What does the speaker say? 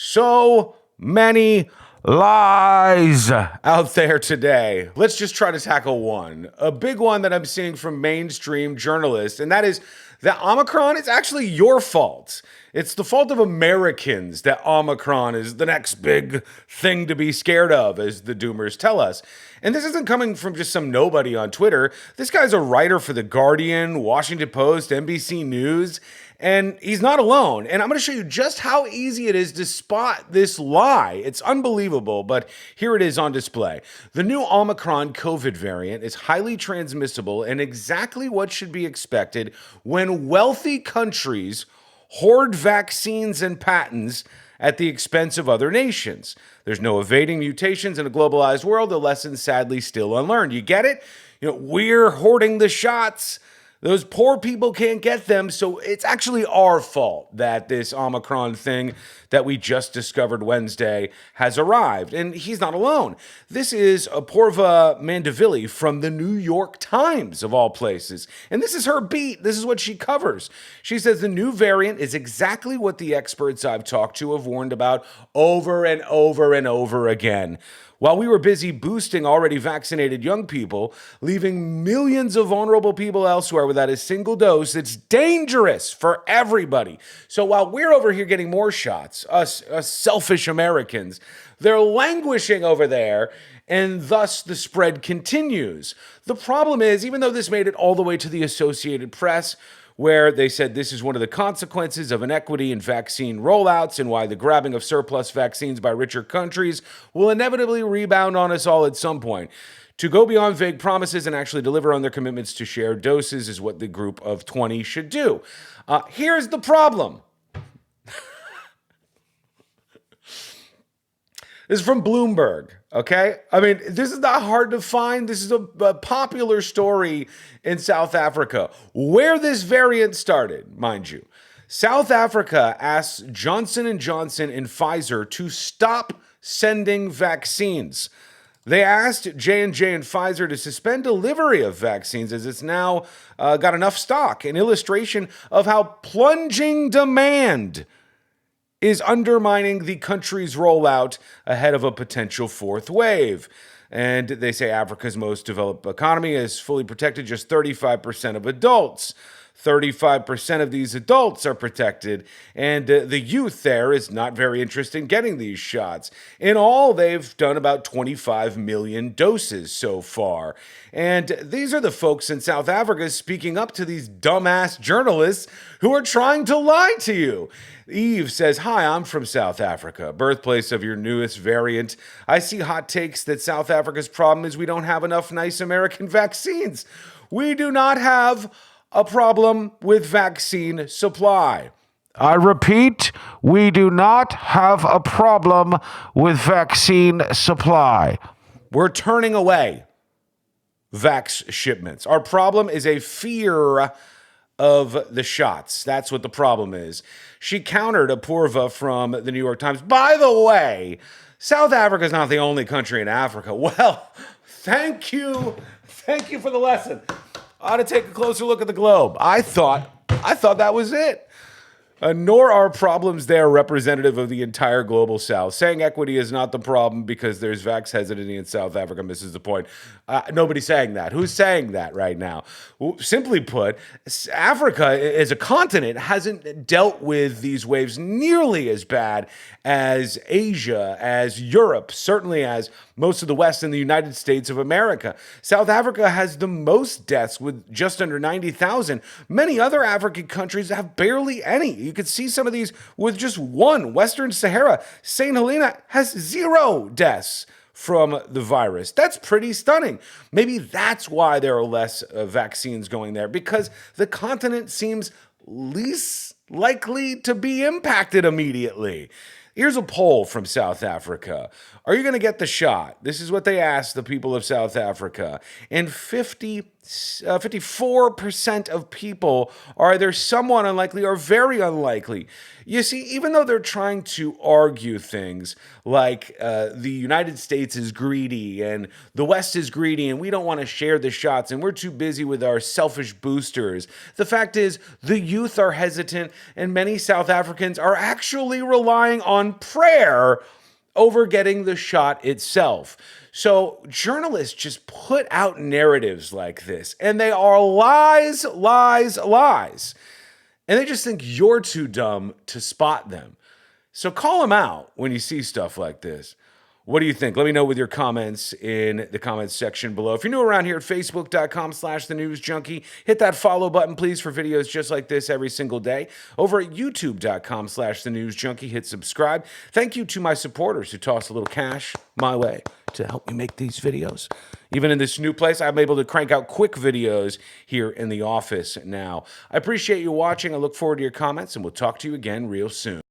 So many lies out there today. Let's just try to tackle one. A big one that I'm seeing from mainstream journalists, and that is that Omicron is actually your fault. It's the fault of Americans that Omicron is the next big thing to be scared of, as the doomers tell us. And this isn't coming from just some nobody on Twitter. This guy's a writer for The Guardian, Washington Post, NBC News, and he's not alone. And I'm going to show you just how easy it is to spot this lie. It's unbelievable, but here it is on display. The new Omicron COVID variant is highly transmissible and exactly what should be expected when wealthy countries hoard vaccines and patents at the expense of other nations. There's no evading mutations in a globalized world. The lesson's sadly still unlearned. You get it? We're hoarding the shots. Those poor people can't get them, so it's actually our fault that this Omicron thing that we just discovered Wednesday has arrived. And he's not alone. This is Apoorva Mandavilli from the New York Times, of all places. And this is her beat. This is what she covers. She says the new variant is exactly what the experts I've talked to have warned about over and over and over again. While we were busy boosting already vaccinated young people, leaving millions of vulnerable people elsewhere without a single dose, it's dangerous for everybody. So while we're over here getting more shots, us selfish Americans, they're languishing over there, and thus the spread continues. The problem is, even though this made it all the way to the Associated Press, where they said this is one of the consequences of inequity in vaccine rollouts and why the grabbing of surplus vaccines by richer countries will inevitably rebound on us all at some point. To go beyond vague promises and actually deliver on their commitments to share doses is what the group of 20 should do. Here's the problem. This is from Bloomberg, okay? I mean, this is not hard to find. This is a popular story in South Africa, where this variant started, mind you. South Africa asks Johnson & Johnson and Pfizer to stop sending vaccines. They asked J&J and Pfizer to suspend delivery of vaccines as it's now got enough stock, an illustration of how plunging demand is undermining the country's rollout ahead of a potential fourth wave. And they say Africa's most developed economy is fully protected just 35% of adults. 35% of these adults are protected, and the youth there is not very interested in getting these shots. In all, they've done about 25 million doses so far. And these are the folks in South Africa speaking up to these dumbass journalists who are trying to lie to you. Eve says, "Hi, I'm from South Africa, birthplace of your newest variant. I see hot takes that South Africa's problem is we don't have enough nice American vaccines. We do not have a problem with vaccine supply. I repeat, we do not have a problem with vaccine supply. We're turning away vax shipments. Our problem is a fear of the shots. That's what the problem is." She countered Apoorva from the New York Times. By the way, South Africa is not the only country in Africa. Well, thank you. Thank you for the lesson. I ought to take a closer look at the globe. I thought that was it. Nor are problems there representative of the entire global South. Saying equity is not the problem because there's vax hesitancy in South Africa misses the point. Nobody's saying that. Who's saying that right now? Well, simply put, Africa as a continent hasn't dealt with these waves nearly as bad as Asia, as Europe, certainly as most of the West and the United States of America. South Africa has the most deaths with just under 90,000. Many other African countries have barely any. You could see some of these with just one. Western Sahara, St. Helena has 0 deaths from the virus. That's pretty stunning. Maybe that's why there are less vaccines going there, because the continent seems least likely to be impacted immediately. Here's a poll from South Africa. Are you going to get the shot? This is what they asked the people of South Africa. And 50 54% of people are either somewhat unlikely or very unlikely. You see, even though they're trying to argue things like the United States is greedy and the West is greedy and we don't want to share the shots and we're too busy with our selfish boosters, the fact is the youth are hesitant and many South Africans are actually relying on prayer over getting the shot itself. So journalists just put out narratives like this, and they are lies, lies, lies. And they just think you're too dumb to spot them. So call them out when you see stuff like this. What do you think? Let me know with your comments in the comments section below. If you're new around here at facebook.com/the news junkie, hit that follow button, please, for videos just like this every single day. Over at youtube.com/the news junkie, hit subscribe. Thank you to my supporters who toss a little cash my way to help me make these videos. Even in this new place, I'm able to crank out quick videos here in the office now. I appreciate you watching. I look forward to your comments, and we'll talk to you again real soon.